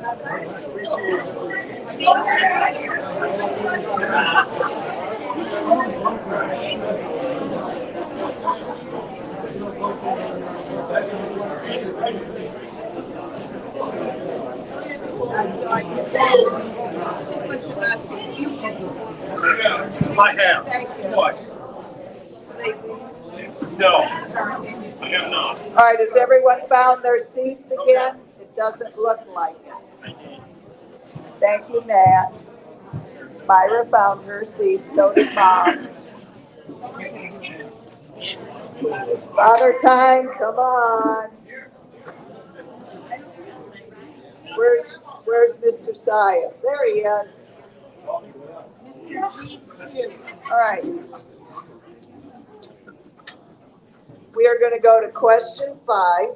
I have, twice. No, I have not. All right, has everyone found their seats again? It doesn't look like it. Thank you, Matt. Myra found her seat, so did Bob. Father Time, come on. Where's Mr. Sias? There he is. Mr. G. All right. We are going to go to question 5,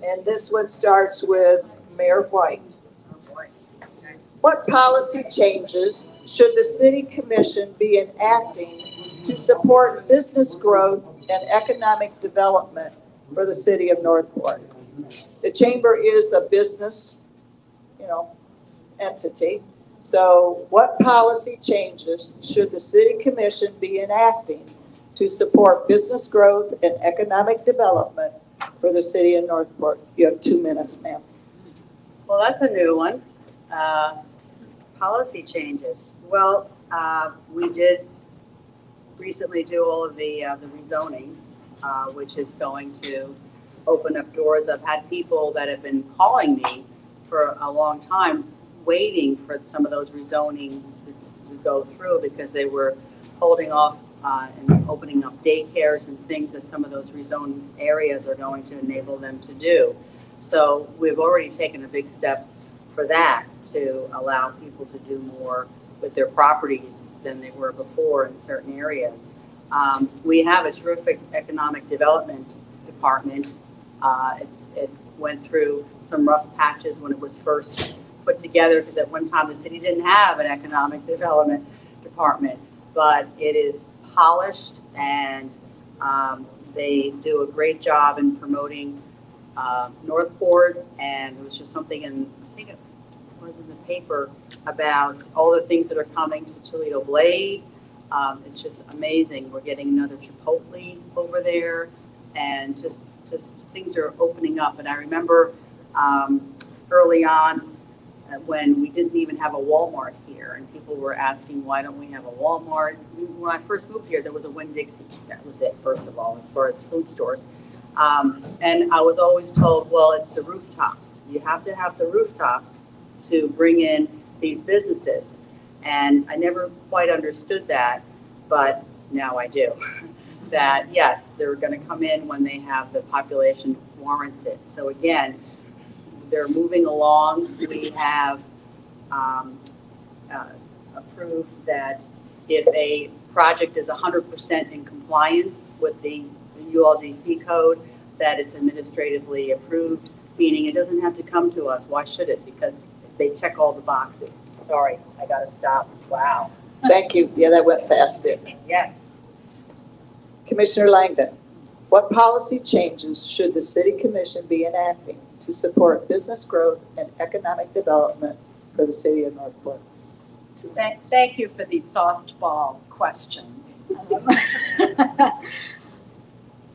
and this one starts with Mayor White. What policy changes should the City Commission be enacting to support business growth and economic development for the city of Northport? The chamber is a business, entity. So what policy changes should the City Commission be enacting to support business growth and economic development for the city of Northport? You have 2 minutes, ma'am. Well, that's a new one. Policy changes. Well, we did recently do all of the rezoning, which is going to open up doors. I've had people that have been calling me for a long time, waiting for some of those rezonings to go through because they were holding off and opening up daycares and things that some of those rezoned areas are going to enable them to do. So we've already taken a big step for that to allow people to do more with their properties than they were before in certain areas. We have a terrific economic development department. It went through some rough patches when it was first put together because at one time the city didn't have an economic development department, but it is polished and they do a great job in promoting Northport. And there was just something I think it was in the paper about all the things that are coming to Toledo Blade. It's just amazing. We're getting another Chipotle over there, and just things are opening up. And I remember early on when we didn't even have a Walmart here, and people were asking, why don't we have a Walmart? When I first moved here, there was a Winn-Dixie. That was it, first of all, as far as food stores. And I was always told, well, it's the rooftops. You have to have the rooftops to bring in these businesses. And I never quite understood that, but now I do. That, yes, they're going to come in when they have the population warrants it. So again, they're moving along. We have approved that if a project is 100% in compliance with the ULDC code, that it's administratively approved, meaning it doesn't have to come to us. Why should it? Because they check all the boxes. Sorry, I got to stop. Wow. Thank you. Yeah, that went fast, didn't it? Yes. Commissioner Langdon, what policy changes should the City Commission be enacting to support business growth and economic development for the city of Northport? Thank you for these softball questions.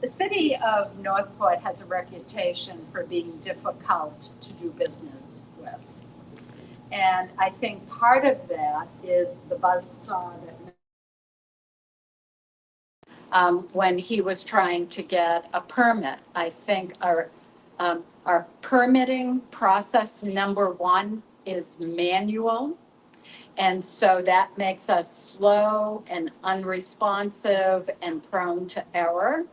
The city of Northport has a reputation for being difficult to do business with. And I think part of that is the buzzsaw that when he was trying to get a permit. I think our permitting process, number one, is manual. And so that makes us slow and unresponsive and prone to error.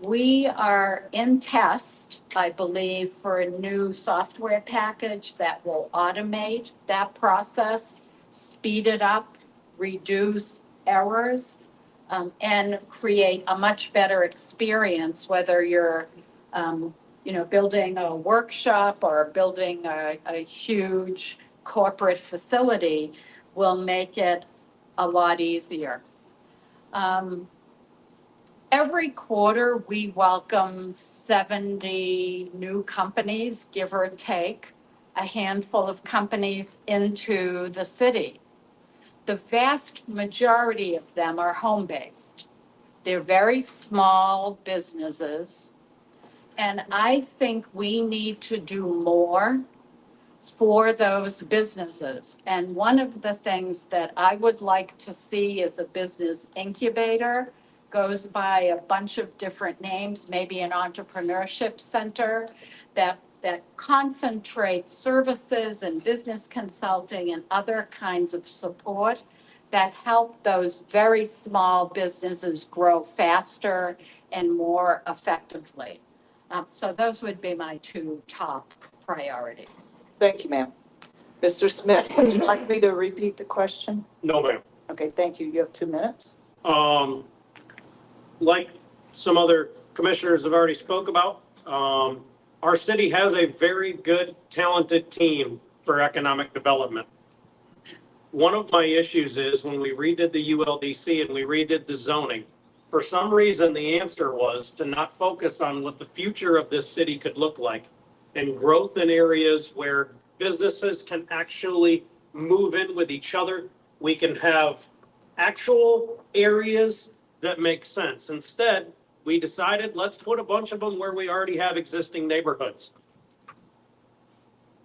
We are in test, I believe, for a new software package that will automate that process, speed it up, reduce errors, and create a much better experience, whether you're building a workshop or building a huge corporate facility, will make it a lot easier. Every quarter, we welcome 70 new companies, give or take, a handful of companies into the city. The vast majority of them are home-based. They're very small businesses. And I think we need to do more for those businesses. And one of the things that I would like to see is a business incubator, goes by a bunch of different names, maybe an entrepreneurship center that concentrates services and business consulting and other kinds of support that help those very small businesses grow faster and more effectively. So those would be my two top priorities. Thank you, ma'am. Mr. Smith, would you like me to repeat the question? No, ma'am. Okay, thank you. You have 2 minutes. Like some other commissioners have already spoke about, our city has a very good, talented team for economic development. One of my issues is when we redid the ULDC and we redid the zoning, for some reason, the answer was to not focus on what the future of this city could look like and growth in areas where businesses can actually move in with each other. We can have actual areas that make sense. Instead, we decided, let's put a bunch of them where we already have existing neighborhoods.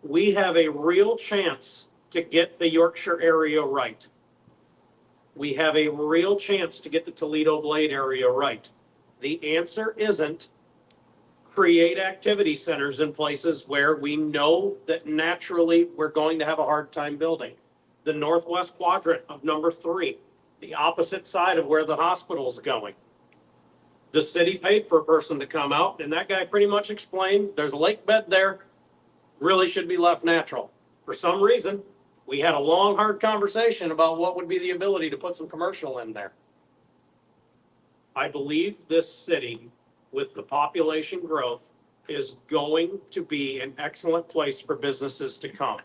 We have a real chance to get the Yorkshire area right. We have a real chance to get the Toledo Blade area right. The answer isn't create activity centers in places where we know that naturally we're going to have a hard time building. The northwest quadrant of number 3, the opposite side of where the hospital's going. The city paid for a person to come out, and that guy pretty much explained there's a lake bed there, really should be left natural. For some reason, we had a long, hard conversation about what would be the ability to put some commercial in there. I believe this city, with the population growth, is going to be an excellent place for businesses to come.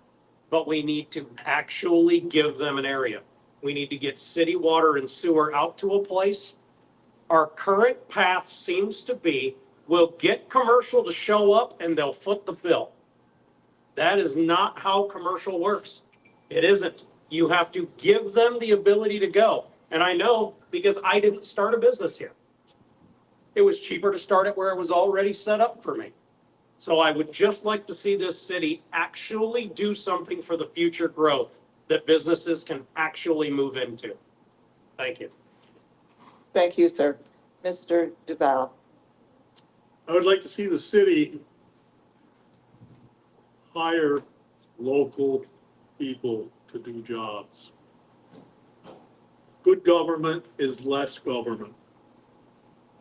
But we need to actually give them an area. We need to get city water and sewer out to a place. Our current path seems to be, we'll get commercial to show up and they'll foot the bill. That is not how commercial works. It isn't. You have to give them the ability to go. And I know because I didn't start a business here. It was cheaper to start it where it was already set up for me. So I would just like to see this city actually do something for the future growth that businesses can actually move into. Thank you. Thank you, sir. Mr. Duval. I would like to see the city hire local people to do jobs. Good government is less government.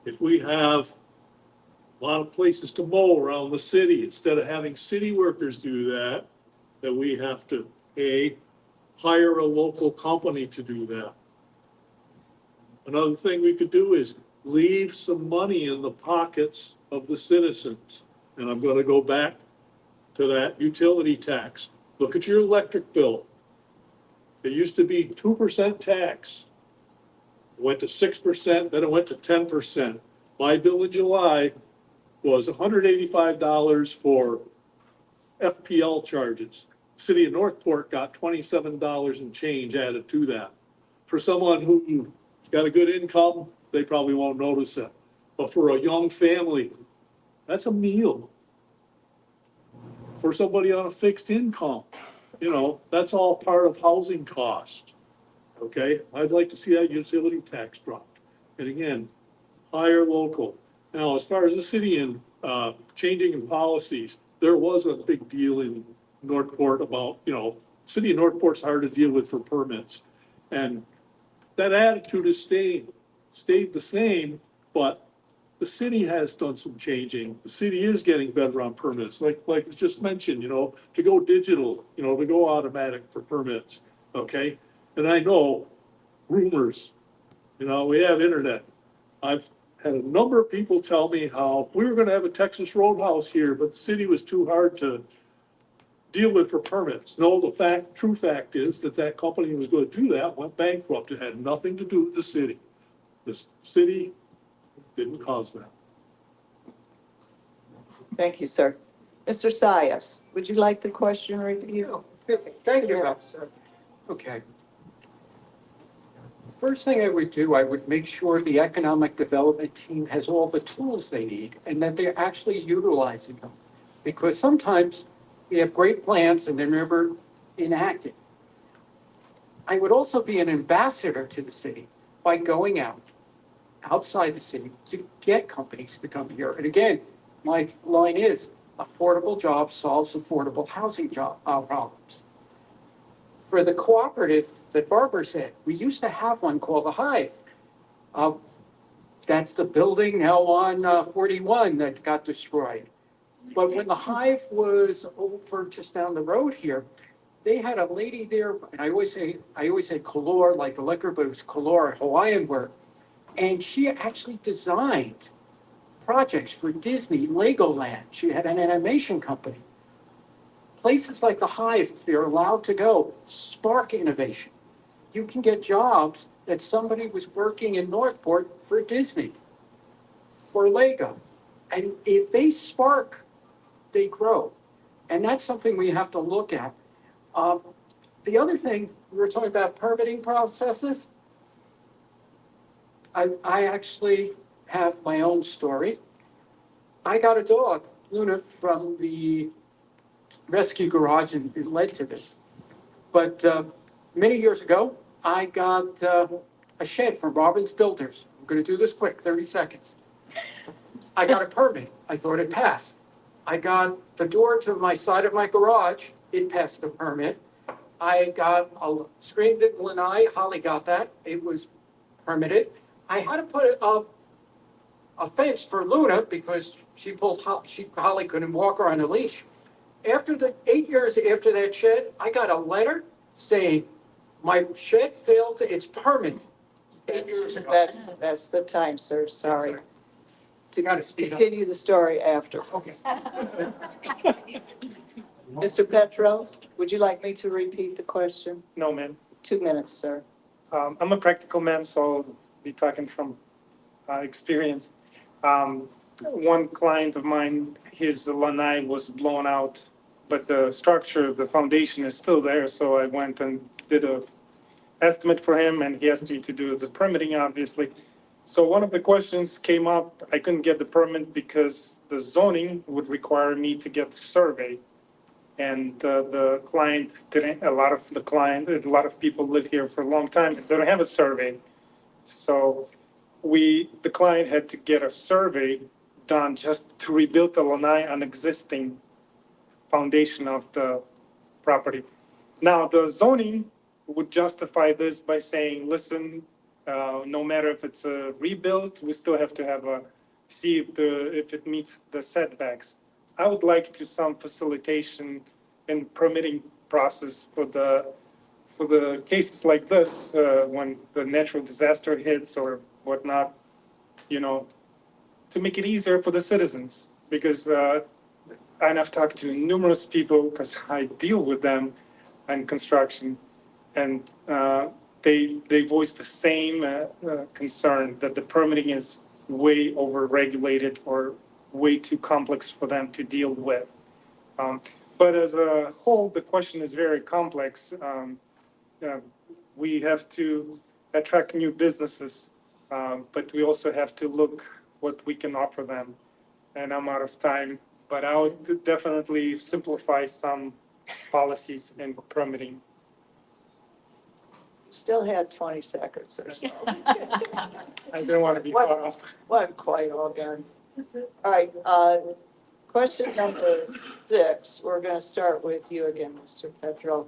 If we have a lot of places to mow around the city, instead of having city workers do that, that we have to hire a local company to do that. Another thing we could do is leave some money in the pockets of the citizens. And I'm going to go back to that utility tax. Look at your electric bill. It used to be 2% tax. It went to 6%, then it went to 10%. My bill in July was $185 for FPL charges. City of Northport got $27 and change added to that. For someone who's got a good income, they probably won't notice it. But for a young family, that's a meal. For somebody on a fixed income, that's all part of housing cost. Okay, I'd like to see that utility tax dropped. And again, hire local. Now, as far as the city and changing in policies, there was a big deal in Northport about, city of Northport's hard to deal with for permits. And that attitude has stayed the same, but the city has done some changing. The city is getting better on permits, like was just mentioned, to go digital, to go automatic for permits, okay? And I know rumors, we have internet. I've had a number of people tell me how we were gonna have a Texas Roadhouse here, but the city was too hard to deal with for permits. No, the true fact is that company was gonna do that, went bankrupt. It had nothing to do with the city. The city didn't cause that. Thank you, sir. Mr. Sias, would you like the question repeated? Thank you. Okay. First thing I would do, I would make sure the economic development team has all the tools they need and that they're actually utilizing them. Because sometimes we have great plans and they're never enacted. I would also be an ambassador to the city by going outside the city to get companies to come here. And again, my line is affordable jobs solves affordable housing problems. For the cooperative that Barbara said, we used to have one called the Hive. That's the building now on 41 that got destroyed. But when the Hive was over just down the road here, they had a lady there, and I always say color like the liquor, but it was color, Hawaiian work. And she actually designed projects for Disney, Legoland. She had an animation company. Places like the Hive, if they're allowed to go, spark innovation. You can get jobs that somebody was working in Northport for Disney, for Lego. And if they spark, they grow. And that's something we have to look at. The other thing, we were talking about permitting processes. I actually have my own story. I got a dog, Luna, from the rescue garage, and it led to this. But many years ago, I got a shed from Robbins Builders. I'm going to do this quick, 30 seconds. I got a permit. I thought it passed. I got the door to my side of my garage. It passed the permit. I got a screen lanai. Holly got that. It was permitted. I had to put a fence for Luna because Holly couldn't walk her on a leash. After the 8 years after that shed, I got a letter saying my shed failed its permit 8 years ago. That's the time, sir, sorry. You gotta speed up. Continue the story after. Okay. Mr. Petrow, would you like me to repeat the question? No, ma'am. 2 minutes, sir. I'm a practical man, so I'll be talking from experience. One client of mine, his lanai was blown out, but the structure, the foundation is still there. So I went and did a estimate for him, and he asked me to do the permitting, obviously. So one of the questions came up, I couldn't get the permit because the zoning would require me to get the survey. And the client didn't, a lot of people live here for a long time, they don't have a survey. So the client had to get a survey done just to rebuild the lanai on existing foundation of the property. Now, the zoning would justify this by saying, listen, no matter if it's a rebuild, we still have to see if it meets the setbacks. I would like to some facilitation and permitting process for the cases like this, when the natural disaster hits or whatnot, to make it easier for the citizens. Because and I've talked to numerous people because I deal with them in construction, and they voice the same concern that the permitting is way over-regulated or way too complex for them to deal with. But as a whole, the question is very complex. We have to attract new businesses, but we also have to look what we can offer them. And I'm out of time, but I would definitely simplify some policies and permitting. Still had 20 seconds or so. I don't want to be cut off. Wasn't quite all done. All right, question number 6. We're going to start with you again, Mr. Petrow.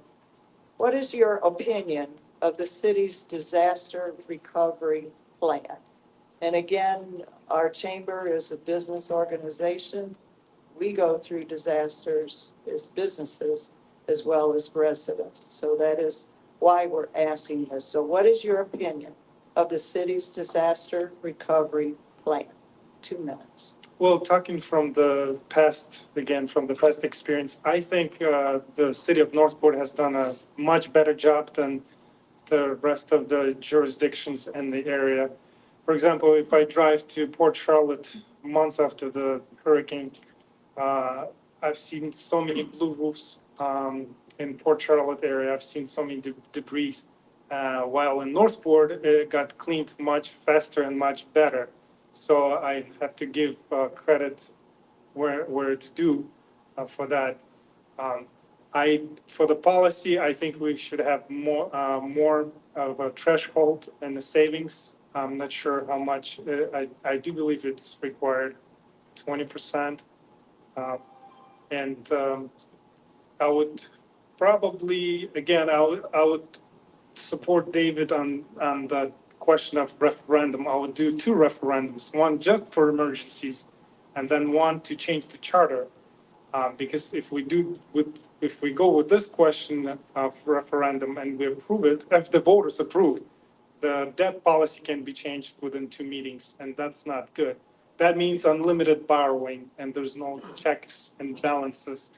What is your opinion of the city's disaster recovery plan? And again, our chamber is a business organization. We go through disasters as businesses as well as residents. So that is why we're asking this. So what is your opinion of the city's disaster recovery plan? 2 minutes. Well, talking from the past experience, I think the city of Northport has done a much better job than the rest of the jurisdictions in the area. For example, if I drive to Port Charlotte months after the hurricane, I've seen so many blue roofs in Port Charlotte area. I've seen so many debris. While in Northport, it got cleaned much faster and much better. So I have to give credit where it's due for that. For the policy, I think we should have more of a threshold in the savings. I'm not sure how much. I do believe it's required, 20%. And I would probably, again, I would support David on the question of referendum. I would do 2 referendums, one just for emergencies, and then one to change the charter. Because if we go with this question of referendum and we approve it, if the voters approve, the debt policy can be changed within 2 meetings, and that's not good. That means unlimited borrowing, and there's no checks and balances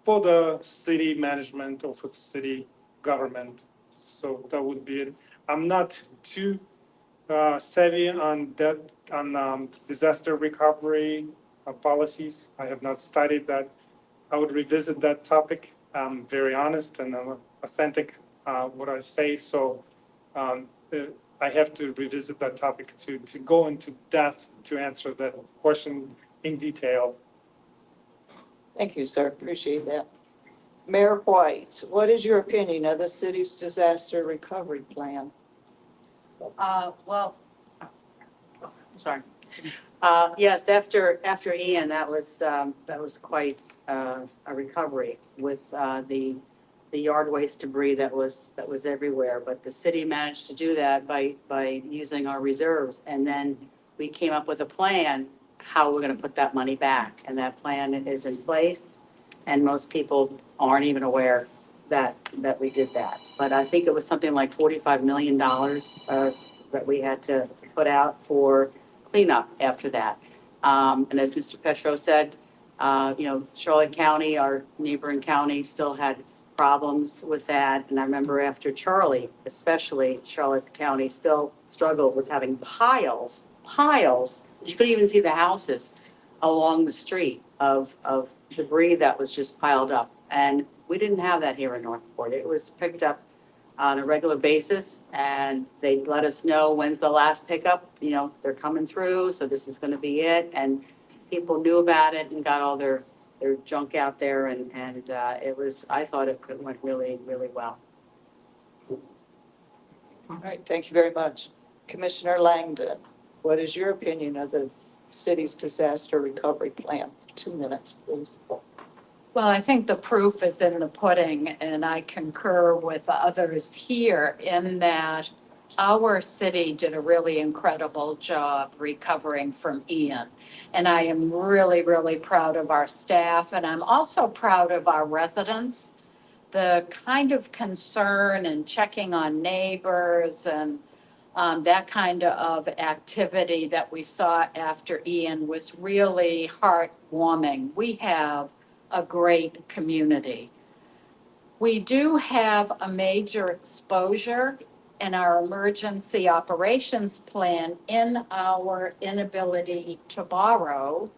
for the city management or for the city government. So that would be it. I'm not too savvy on debt, on disaster recovery policies. I have not studied that. I would revisit that topic. I'm very honest and authentic what I say. So I have to revisit that topic to go into depth to answer that question in detail. Thank you, sir. Appreciate that. Mayor White, what is your opinion of the city's disaster recovery plan? Well, sorry. Yes, after Ian, that was quite a recovery with the yard waste debris that was everywhere. But the city managed to do that by using our reserves, and then we came up with a plan how we're going to put that money back, and that plan is in place, and most people aren't even aware that we did that. But I think it was something like $45 million that we had to put out for cleanup after that. And as Mr. Petrow said, Charlotte County, our neighboring county, still had problems with that. And I remember after Charlie, especially Charlotte County still struggled with having piles. You couldn't even see the houses along the street of debris that was just piled up. And we didn't have that here in Northport. It was picked up on a regular basis, and they let us know when's the last pickup. They're coming through, so this is going to be it. And people knew about it and got all their junk out there, and I thought it went really, really well. All right, thank you very much. Commissioner Langdon, what is your opinion of the city's disaster recovery plan? 2 minutes, please. Well, I think the proof is in the pudding, and I concur with others here in that our city did a really incredible job recovering from Ian. And I am really, really proud of our staff, and I'm also proud of our residents. The kind of concern and checking on neighbors and that kind of activity that we saw after Ian was really heartwarming. We have a great community. We do have a major exposure in our emergency operations plan in our inability to borrow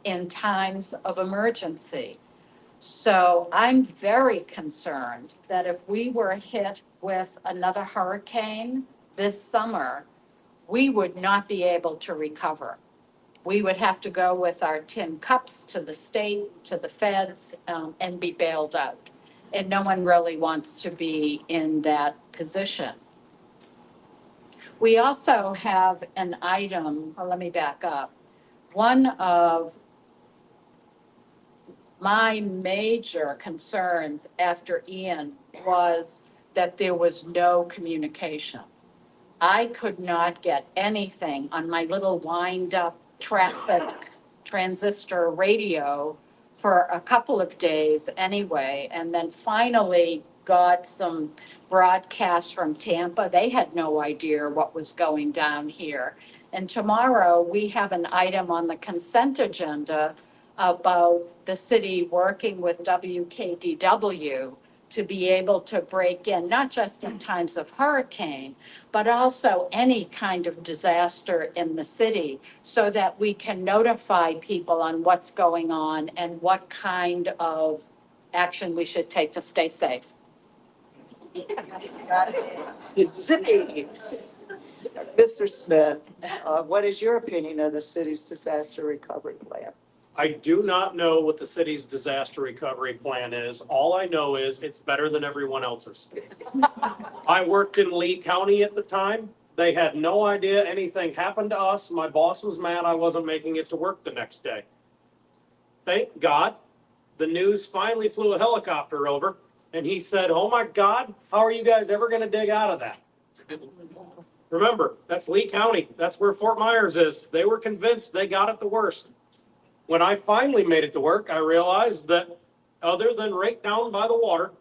in times of emergency. So I'm very concerned that if we were hit with another hurricane this summer, we would not be able to recover. We would have to go with our tin cups to the state, to the feds, and be bailed out. And no one really wants to be in that position. We also have an item, let me back up. One of my major concerns after Ian was that there was no communication. I could not get anything on my little wind-up traffic transistor radio for a couple of days anyway, and then finally got some broadcasts from Tampa. They had no idea what was going down here. And tomorrow we have an item on the consent agenda about the city working with WKDW to be able to break in, not just in times of hurricane, but also any kind of disaster in the city, so that we can notify people on what's going on and what kind of action we should take to stay safe. Zippy. Mr. Smith, what is your opinion of the city's disaster recovery plan? I do not know what the city's disaster recovery plan is. All I know is it's better than everyone else's. I worked in Lee County at the time. They had no idea anything happened to us. My boss was mad I wasn't making it to work the next day. Thank God, the news finally flew a helicopter over, and he said, "Oh my God, how are you guys ever gonna dig out of that?" Remember, that's Lee County. That's where Fort Myers is. They were convinced they got it the worst. When I finally made it to work, I realized that other than right down by the water,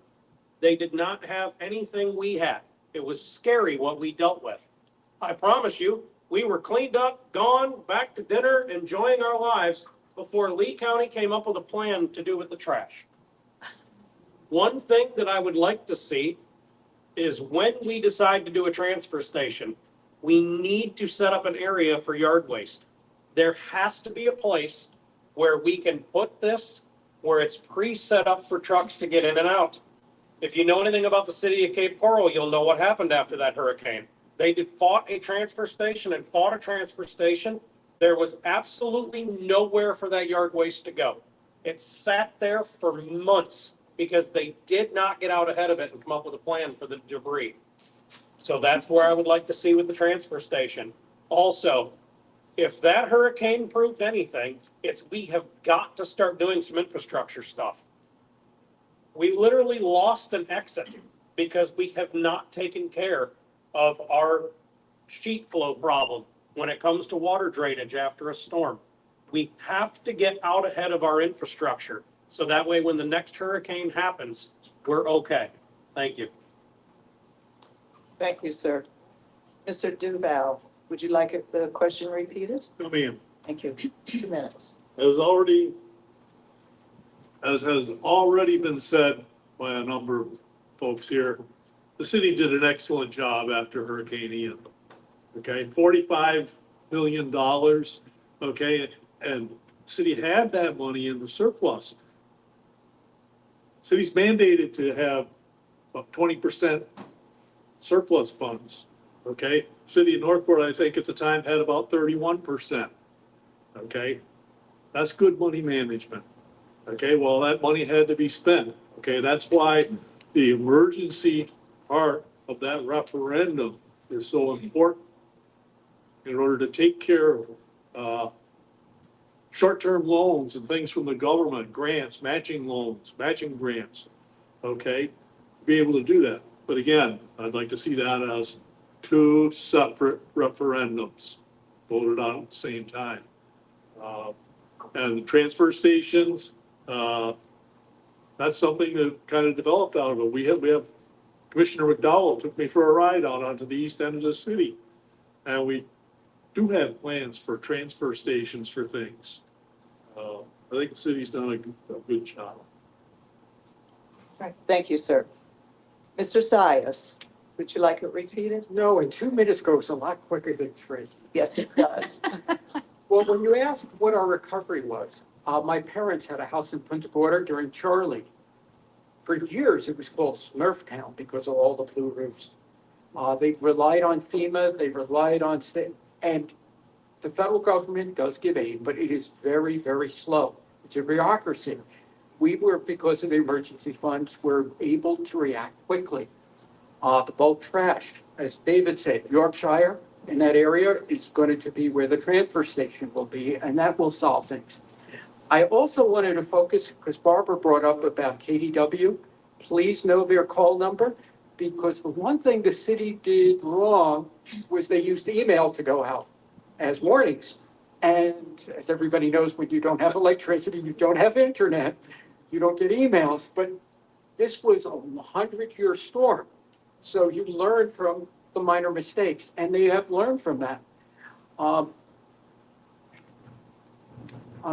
they did not have anything we had. It was scary what we dealt with. I promise you, we were cleaned up, gone, back to dinner, enjoying our lives before Lee County came up with a plan to do with the trash. One thing that I would like to see is when we decide to do a transfer station, we need to set up an area for yard waste. There has to be a place where we can put this, where it's pre-set up for trucks to get in and out. If you know anything about the city of Cape Coral, you'll know what happened after that hurricane. They fought a transfer station and fought a transfer station. There was absolutely nowhere for that yard waste to go. It sat there for months because they did not get out ahead of it and come up with a plan for the debris. So that's where I would like to see with the transfer station. Also, if that hurricane proved anything, it's we have got to start doing some infrastructure stuff. We literally lost an exit because we have not taken care of our sheet flow problem when it comes to water drainage after a storm. We have to get out ahead of our infrastructure, so that way when the next hurricane happens, we're okay. Thank you. Thank you, sir. Mr. Duval, would you like the question repeated? No, ma'am. Thank you. 2 minutes. As has already been said by a number of folks here, the city did an excellent job after Hurricane Ian. Okay, $45 million, okay, and the city had that money in the surplus. City's mandated to have about 20% surplus funds, okay? City of Northport, I think at the time, had about 31%, okay? That's good money management, okay? Well, that money had to be spent, okay? That's why the emergency part of that referendum is so important in order to take care of short-term loans and things from the government, grants, matching loans, matching grants, okay? Be able to do that. But again, I'd like to see that as 2 separate referendums voted on at the same time. And the transfer stations, that's something that kind of developed out of it. We have Commissioner McDowell took me for a ride out onto the east end of the city. And we do have plans for transfer stations for things. I think the city's done a good job. Right. Thank you, sir. Mr. Sias, would you like it repeated? No, and 2 minutes goes a lot quicker than 3. Yes, it does. Well, when you asked what our recovery was, my parents had a house in Punta Gorda during Charlie. For years, it was called Smurftown because of all the blue roofs. They relied on FEMA, they relied on state, and the federal government does give aid, but it is very, very slow. It's a bureaucracy. We were, because of the emergency funds, were able to react quickly. The bulk trash, as David said, Yorkshire in that area is going to be where the transfer station will be, and that will solve things. I also wanted to focus, because Barbara brought up about KDW, please know their call number, because the one thing the city did wrong was they used email to go out as warnings. And as everybody knows, when you don't have electricity, you don't have internet, you don't get emails. But this was a 100-year storm. So you learn from the minor mistakes, and they have learned from that. I'm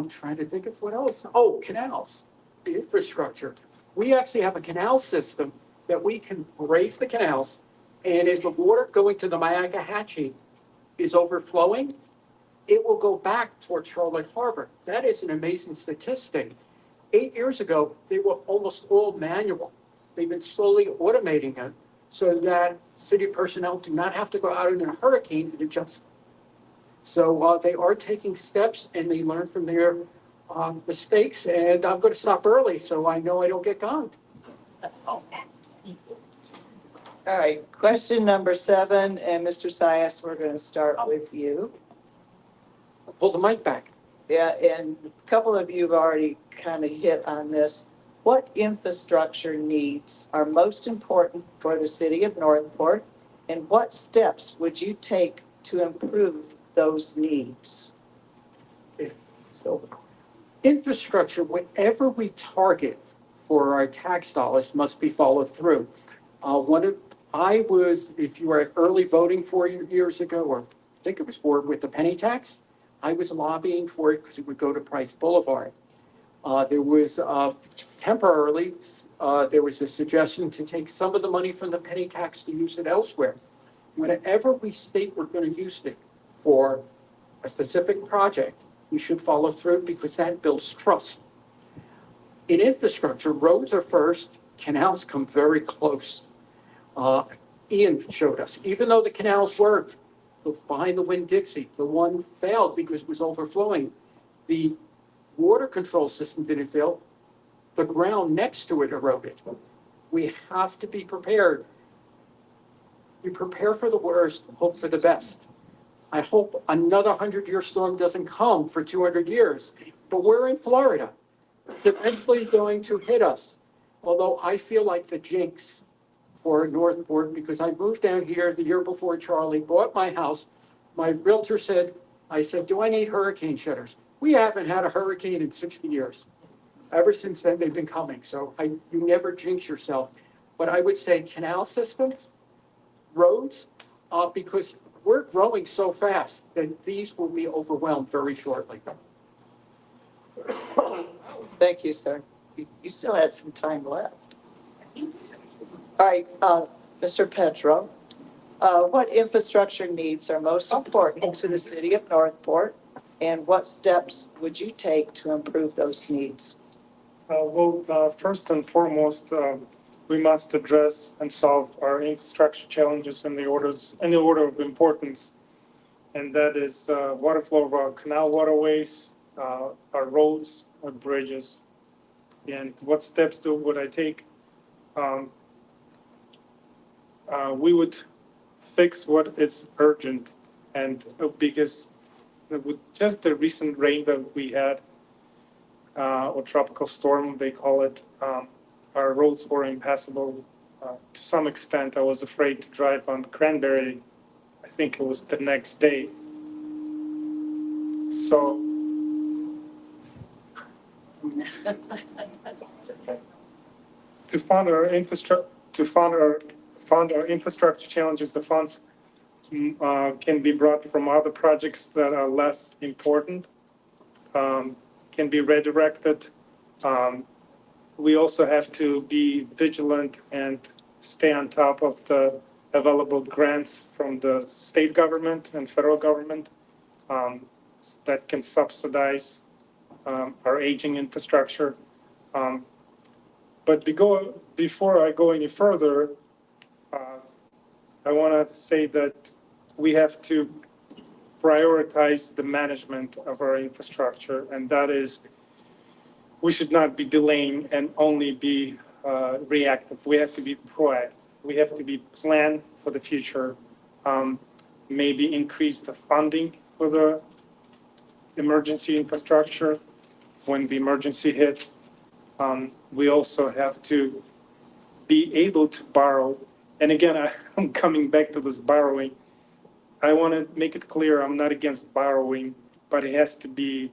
trying to think of what else. Oh, canals, the infrastructure. We actually have a canal system that we can raise the canals, and if the water going to the Myakkahatchee is overflowing, it will go back towards Charlotte Harbor. That is an amazing statistic. 8 years ago, they were almost all manual. They've been slowly automating it so that city personnel do not have to go out in a hurricane and adjust. So they are taking steps and they learn from their mistakes. And I'm going to stop early so I know I don't get gonged. All right, question number 7, and Mr. Sias, we're going to start with you. Pull the mic back. Yeah, and a couple of you have already kind of hit on this. What infrastructure needs are most important for the city of Northport, and what steps would you take to improve those needs? So, Infrastructure, whatever we target for our tax dollars must be followed through. If you were at early voting 4 years ago, or I think it was 4 with the penny tax, I was lobbying for it because it would go to Price Boulevard. There was temporarily, there was a suggestion to take some of the money from the penny tax to use it elsewhere. Whenever we state we're going to use it for a specific project, we should follow through because that builds trust. In infrastructure, roads are first, canals come very close. Ian showed us, even though the canals worked, behind the Winn-Dixie, the one failed because it was overflowing. The water control system didn't fail. The ground next to it eroded. We have to be prepared. You prepare for the worst, hope for the best. I hope another 100-year storm doesn't come for 200 years, but we're in Florida. It's eventually going to hit us. Although I feel like the jinx for Northport because I moved down here the year before Charlie, bought my house. My realtor said, I said, do I need hurricane shutters? We haven't had a hurricane in 60 years. Ever since then, they've been coming. So you never jinx yourself. But I would say canal systems, roads, because we're growing so fast that these will be overwhelmed very shortly. thank you, sir. You still had some time left. All right, Mr. Petrow, what infrastructure needs are most important to the city of Northport, and what steps would you take to improve those needs? First and foremost, we must address and solve our infrastructure challenges in the order of importance. And that is water flow of our canal waterways, our roads, our bridges. And what steps would I take? We would fix what is urgent. And because with just the recent rain that we had, or tropical storm, they call it, our roads were impassable. To some extent, I was afraid to drive on Cranberry. I think it was the next day. So to fund our infrastructure challenges, the funds can be brought from other projects that are less important, can be redirected. We also have to be vigilant and stay on top of the available grants from the state government and federal government that can subsidize our aging infrastructure. But before I go any further, I want to say that we have to prioritize the management of our infrastructure, and that is, we should not be delaying and only be reactive. We have to be proactive. We have to be planned for the future. Maybe increase the funding for the emergency infrastructure when the emergency hits. We also have to be able to borrow. And again, I'm coming back to this borrowing. I want to make it clear I'm not against borrowing, but it has to be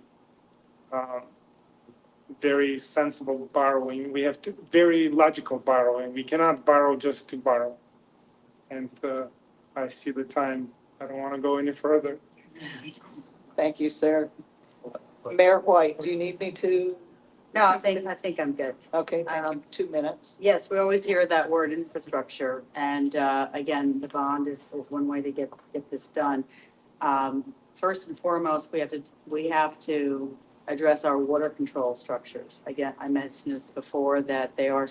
very sensible borrowing. We have to very logical borrowing. We cannot borrow just to borrow. And I see the time. I don't want to go any further. Thank you, sir. Mayor White, do you need me to? No, I think I'm good. Okay, thank you. 2 minutes. Yes, we always hear that word infrastructure, and again, the bond is one way to get this done. First and foremost, we have to address our water control structures. Again, I mentioned this before, that they are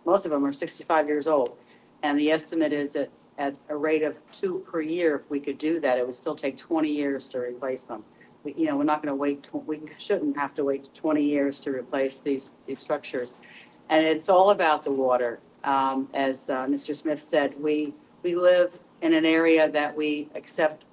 most of them are 65 years old. And the estimate is that at a rate of 2 per year, if we could do that, it would still take 20 years to replace them. We're not going to wait, we shouldn't have to wait 20 years to replace these structures. And it's all about the water. As Mr. Smith said, we live in an area that we don't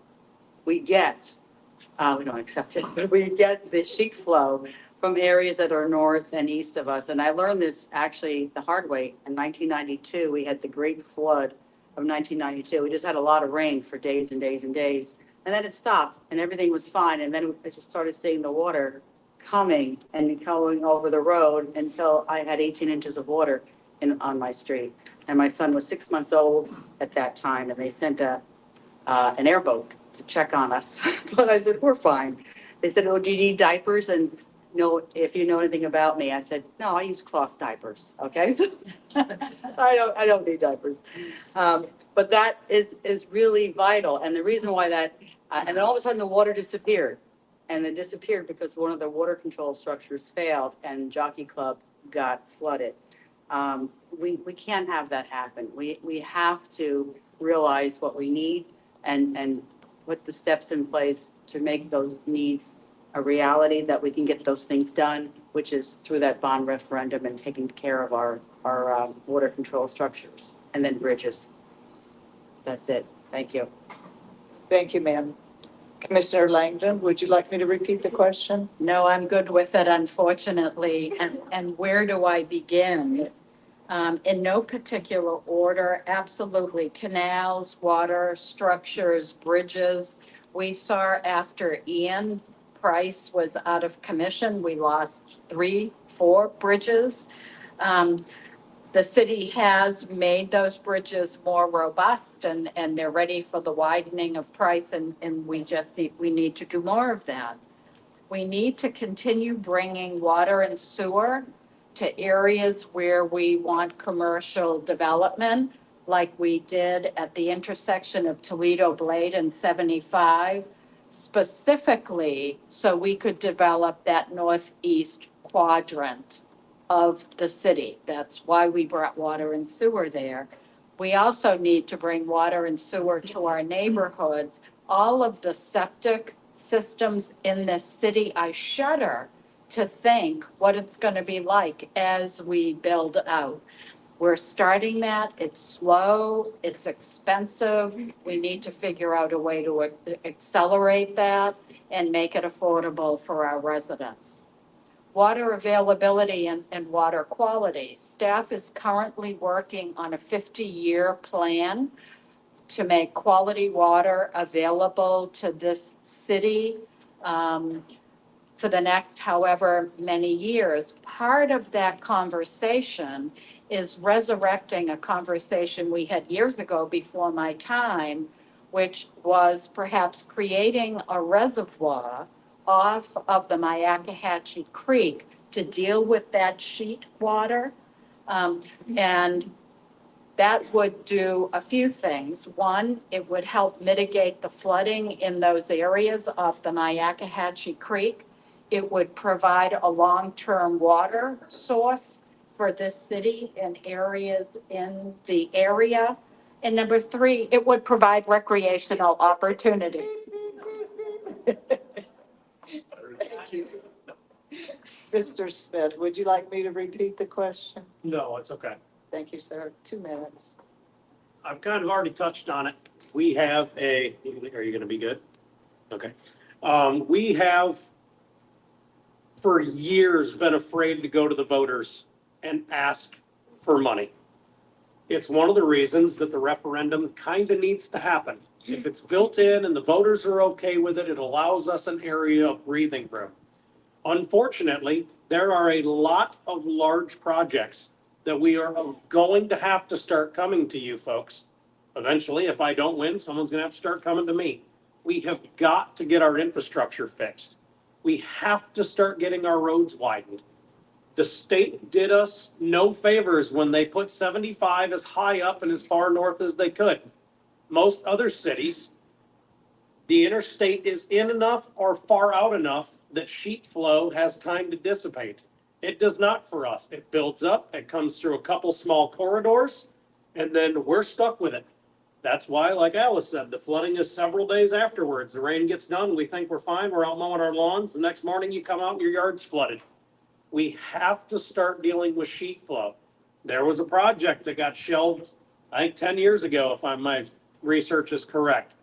accept it, but we get the sheet flow from areas that are north and east of us. And I learned this actually the hard way. In 1992, we had the great flood of 1992. We just had a lot of rain for days and days and days. And then it stopped and everything was fine. And then I just started seeing the water coming and going over the road until I had 18 inches of water on my street. And my son was 6 months old at that time, and they sent an airboat to check on us. But I said, we're fine. They said, oh, do you need diapers? And if you know anything about me, I said, no, I use cloth diapers. Okay. So I don't need diapers. But that is really vital. And the reason why and then all of a sudden the water disappeared, and it disappeared because one of the water control structures failed and Jockey Club got flooded. We can't have that happen. We have to realize what we need and put the steps in place to make those needs a reality, that we can get those things done, which is through that bond referendum and taking care of our water control structures and then bridges. That's it. Thank you. Thank you, ma'am. Commissioner Langdon, would you like me to repeat the question? No, I'm good with it, unfortunately. And where do I begin? In no particular order, absolutely. Canals, water, structures, bridges. We saw after Ian Price was out of commission, we lost 3, 4 bridges. The city has made those bridges more robust and they're ready for the widening of Price, and we need to do more of that. We need to continue bringing water and sewer to areas where we want commercial development, like we did at the intersection of Toledo Blade and 75, specifically so we could develop that northeast quadrant of the city. That's why we brought water and sewer there. We also need to bring water and sewer to our neighborhoods. All of the septic systems in this city, I shudder to think what it's going to be like as we build out. We're starting that. It's slow. It's expensive. We need to figure out a way to accelerate that and make it affordable for our residents. Water availability and water quality. Staff is currently working on a 50-year plan to make quality water available to this city for the next however many years. Part of that conversation is resurrecting a conversation we had years ago before my time, which was perhaps creating a reservoir off of the Myakkahatchee Creek to deal with that sheet water. And that would do a few things. One, it would help mitigate the flooding in those areas off the Myakkahatchee Creek. It would provide a long-term water source for this city and areas in the area. And number 3, it would provide recreational opportunities. Thank you. Mr. Smith, would you like me to repeat the question? No, it's okay. Thank you, sir. 2 minutes. I've kind of already touched on it. We have are you going to be good? Okay. We have for years been afraid to go to the voters and ask for money. It's one of the reasons that the referendum kind of needs to happen. If it's built in and the voters are okay with it, it allows us an area of breathing room. Unfortunately, there are a lot of large projects that we are going to have to start coming to you folks. Eventually, if I don't win, someone's going to have to start coming to me. We have got to get our infrastructure fixed. We have to start getting our roads widened. The state did us no favors when they put 75 as high up and as far north as they could. Most other cities, the interstate is in enough or far out enough that sheet flow has time to dissipate. It does not for us. It builds up, it comes through a couple small corridors, and then we're stuck with it. That's why, like Alice said, the flooding is several days afterwards. The rain gets done, we think we're fine, we're out mowing our lawns. The next morning you come out and your yard's flooded. We have to start dealing with sheet flow. There was a project that got shelved, I think 10 years ago, if my research is correct.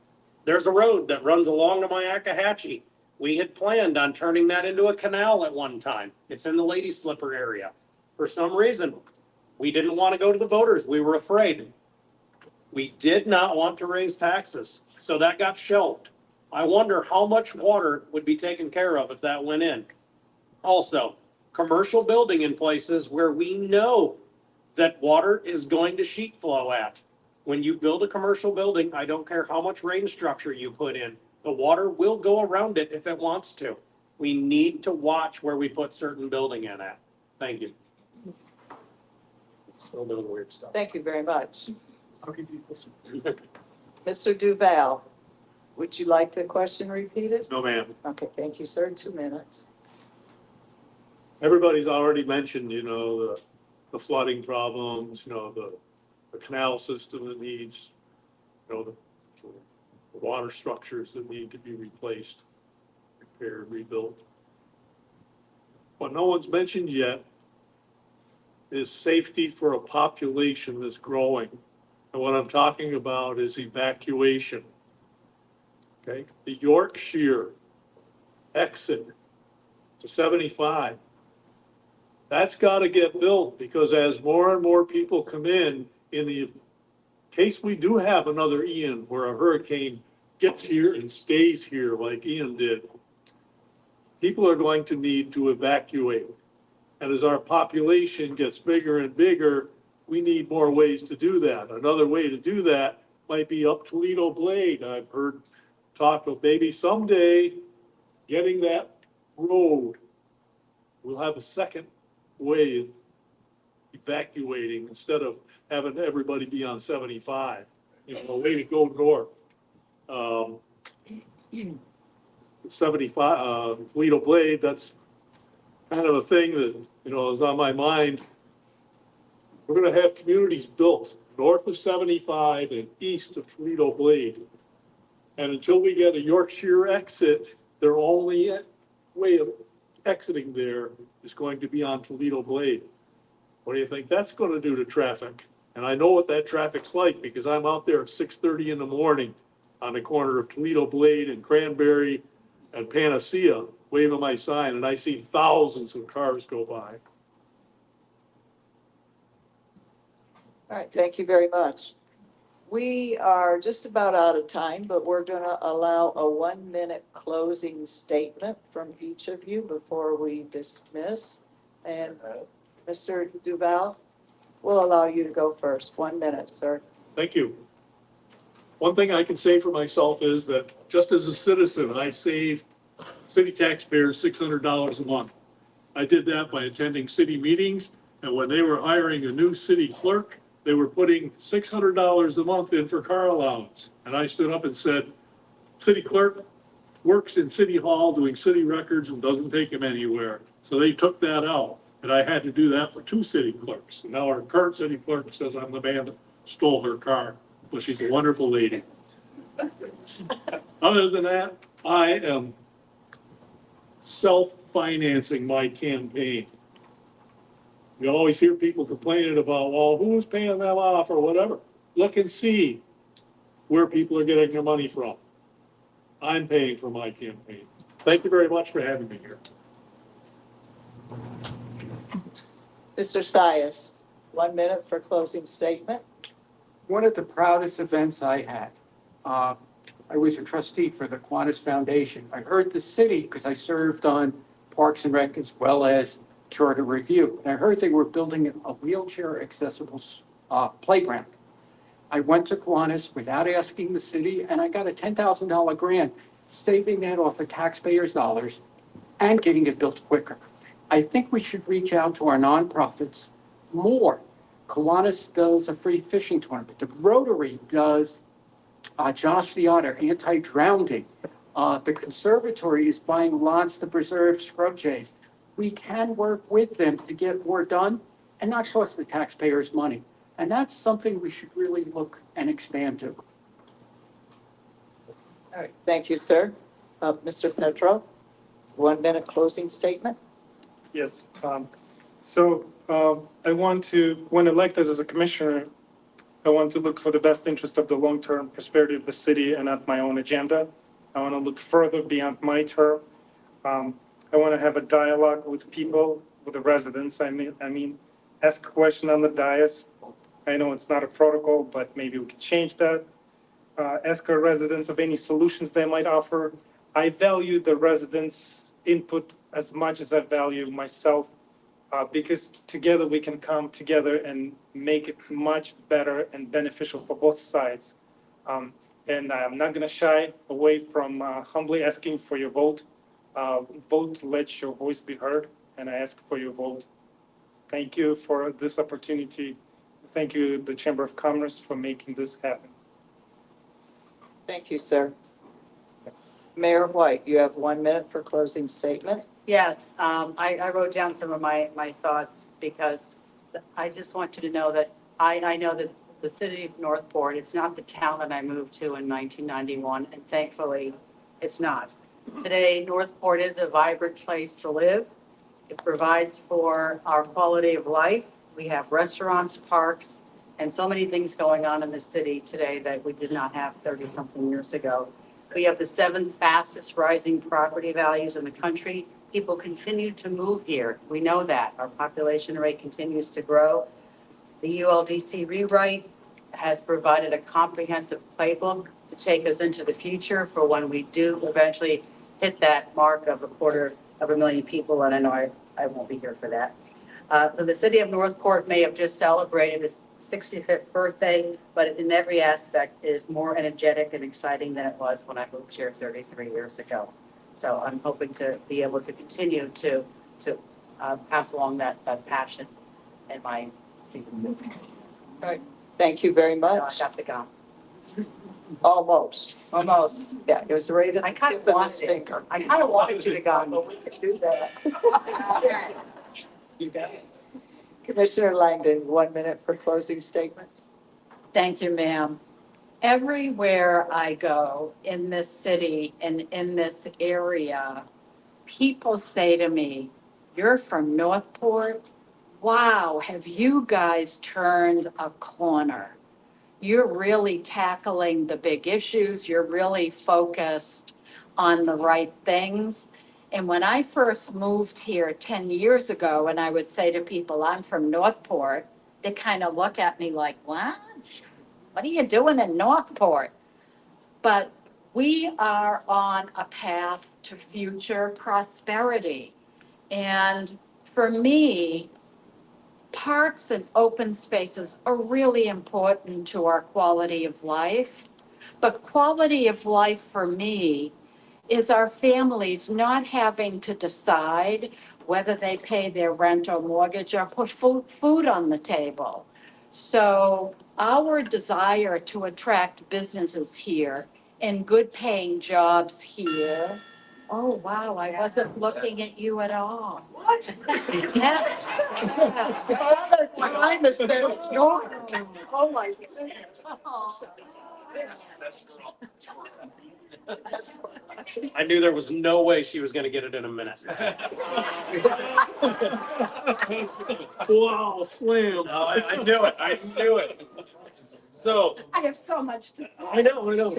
There's a road that runs along to Myakkahatchee. We had planned on turning that into a canal at one time. It's in the Lady Slipper area. For some reason, we didn't want to go to the voters. We were afraid. We did not want to raise taxes, so that got shelved. I wonder how much water would be taken care of if that went in. Also, commercial building in places where we know that water is going to sheet flow at. When you build a commercial building, I don't care how much rain structure you put in, the water will go around it if it wants to. We need to watch where we put certain building in at. Thank you. It's still doing weird stuff. Thank you very much. I'll give you this one. Mr. Duval, would you like the question repeated? No, ma'am. Okay, thank you, sir. 2 minutes. Everybody's already mentioned, the flooding problems, the canal system that needs, the water structures that need to be replaced, repaired, rebuilt. What no one's mentioned yet is safety for a population that's growing. And what I'm talking about is evacuation. Okay, the Yorkshire exit to 75. That's got to get built, because as more and more people come in the case we do have another Ian, where a hurricane gets here and stays here like Ian did, people are going to need to evacuate. And as our population gets bigger and bigger, we need more ways to do that. Another way to do that might be up Toledo Blade. I've heard talk of maybe someday getting that road. We'll have a second way of evacuating instead of having everybody be on 75, a way to go north. 75, Toledo Blade, that's kind of a thing that, is on my mind. We're going to have communities built north of 75 and east of Toledo Blade. And until we get a Yorkshire exit, their only way of exiting there is going to be on Toledo Blade. What do you think that's going to do to traffic? And I know what that traffic's like, because I'm out there at 6:30 in the morning on the corner of Toledo Blade and Cranberry and Panacea, waving my sign, and I see thousands of cars go by. All right, thank you very much. We are just about out of time, but we're going to allow a 1-minute closing statement from each of you before we dismiss. And Mr. Duval, we'll allow you to go first. 1 minute, sir. Thank you. One thing I can say for myself is that just as a citizen, I save city taxpayers $600 a month. I did that by attending city meetings, and when they were hiring a new city clerk, they were putting $600 a month in for car allowance. And I stood up and said, city clerk works in City Hall doing city records and doesn't take him anywhere. So they took that out, and I had to do that for 2 city clerks. And now our current city clerk says I'm the man that stole her car, but she's a wonderful lady. Other than that, I am self-financing my campaign. You always hear people complaining about, well, who's paying them off or whatever. Look and see where people are getting their money from. I'm paying for my campaign. Thank you very much for having me here. Mr. Sias, 1 minute for closing statement. One of the proudest events I had, I was a trustee for the Kiwanis Foundation. I heard the city, because I served on Parks and Rec as well as Charter Review. And I heard they were building a wheelchair accessible playground. I went to Kiwanis without asking the city, and I got a $10,000 grant, saving that off of taxpayers' dollars and getting it built quicker. I think we should reach out to our nonprofits more. Kiwanis does a free fishing tournament. The Rotary does Josh the Otter, anti-drowning. The conservatory is buying lots to preserve scrub jays. We can work with them to get more done and not cost the taxpayers money. And that's something we should really look and expand to. All right, thank you, sir. Mr. Petrow, 1 minute closing statement. Yes. I want to, when elected as a commissioner, I want to look for the best interest of the long-term prosperity of the city and not my own agenda. I want to look further beyond my term. I want to have a dialogue with people, with the residents. I mean, ask a question on the dais. I know it's not a protocol, but maybe we can change that. Ask our residents of any solutions they might offer. I value the residents' input as much as I value myself, because together we can come together and make it much better and beneficial for both sides. And I'm not going to shy away from humbly asking for your vote. Vote to let your voice be heard, and I ask for your vote. Thank you for this opportunity. Thank you, the Chamber of Commerce, for making this happen. Thank you, sir. Mayor White, you have 1 minute for closing statement. Yes, I wrote down some of my thoughts because I just want you to know that I know that the city of Northport, it's not the town that I moved to in 1991, and thankfully, it's not. Today, Northport is a vibrant place to live. It provides for our quality of life. We have restaurants, parks, and so many things going on in the city today that we did not have 30-something years ago. We have the 7th fastest rising property values in the country. People continue to move here. We know that. Our population rate continues to grow. The ULDC rewrite has provided a comprehensive playbook to take us into the future for when we do eventually hit that mark of 250,000 people, and I know I won't be here for that. The city of Northport may have just celebrated its 65th birthday, but in every aspect it is more energetic and exciting than it was when I moved here 33 years ago. So I'm hoping to be able to continue to pass along that passion in my seat in this. All right, thank you very I much. got to go. Almost. Almost. Yeah, it was right at I the kind tip of of his wanted, finger. I kind of wanted you to go, but we can do that. You got it. Commissioner Langdon, 1 minute for closing statement. Thank you, ma'am. Everywhere I go in this city and in this area, people say to me, "You're from Northport? Wow, have you guys turned a corner? You're really tackling the big issues. You're really focused on the right things." And when I first moved here 10 years ago, and I would say to people, "I'm from Northport," they kind of look at me like, "What? What are you doing in Northport?" But we are on a path to future prosperity. And for me, parks and open spaces are really important to our quality of life. But quality of life for me is our families not having to decide whether they pay their rent or mortgage or put food on the table. So our desire to attract businesses here and good paying jobs here. Oh, wow, I wasn't looking at you at all. What? Yes. Father time has been ignored. Oh, my goodness. I knew there was no way she was gonna get it in a minute. Wow, slam. I knew it, I knew it. So, I have so much to say. I know.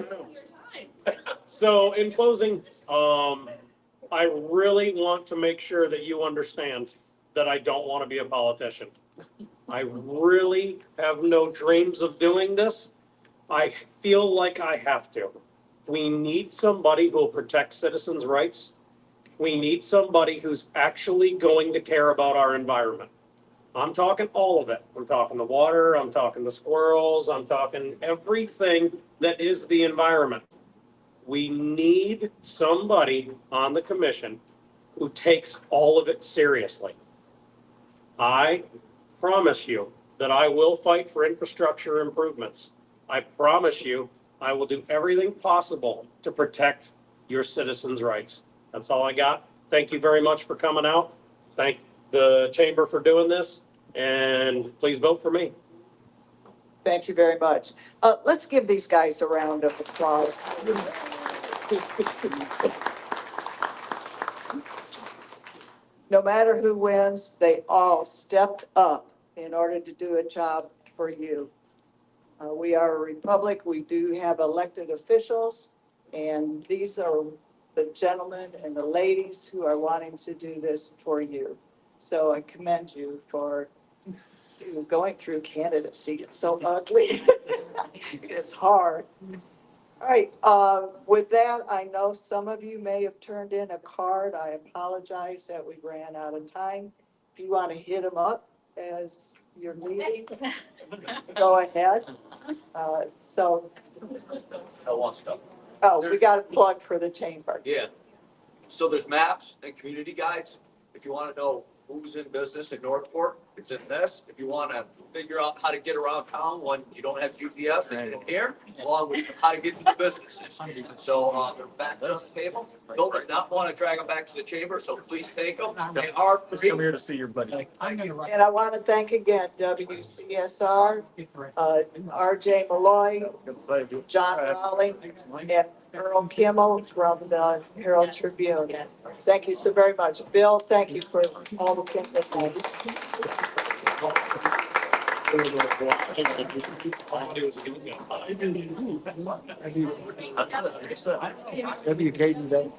So in closing, I really want to make sure that you understand that I don't want to be a politician. I really have no dreams of doing this. I feel like I have to. We need somebody who will protect citizens' rights. We need somebody who's actually going to care about our environment. I'm talking all of it. I'm talking the water, I'm talking the squirrels, I'm talking everything that is the environment. We need somebody on the commission who takes all of it seriously. I promise you that I will fight for infrastructure improvements. I promise you I will do everything possible to protect your citizens' rights. That's all I got. Thank you very much for coming out. Thank the chamber for doing this, and please vote for me. Thank you very much. Let's give these guys a round of applause. No matter who wins, they all stepped up in order to do a job for you. We are a republic. We do have elected officials, and these are the gentlemen and the ladies who are wanting to do this for you. So I commend you for going through candidacy. It's so ugly. It's hard. All right, with that, I know some of you may have turned in a card. I apologize that we ran out of time. If you want to hit them up as you're leaving, go ahead. So, I want stuff. oh, we got a plug for the chamber. Yeah. So there's maps and community guides. If you want to know who's in business in Northport, it's in this. If you want to figure out how to get around town when you don't have GPS, it's in here, along with how to get to the businesses. So they're back on the table. Don't not want to drag them back to the chamber, so please take them. They are free. Come here to see your buddy. And I want to thank again WCSR, RJ Malloy, John Rowley, and Earl Kimmel from the Herald Tribune. Thank you so very much. Bill, thank you for all the things that you WKDW.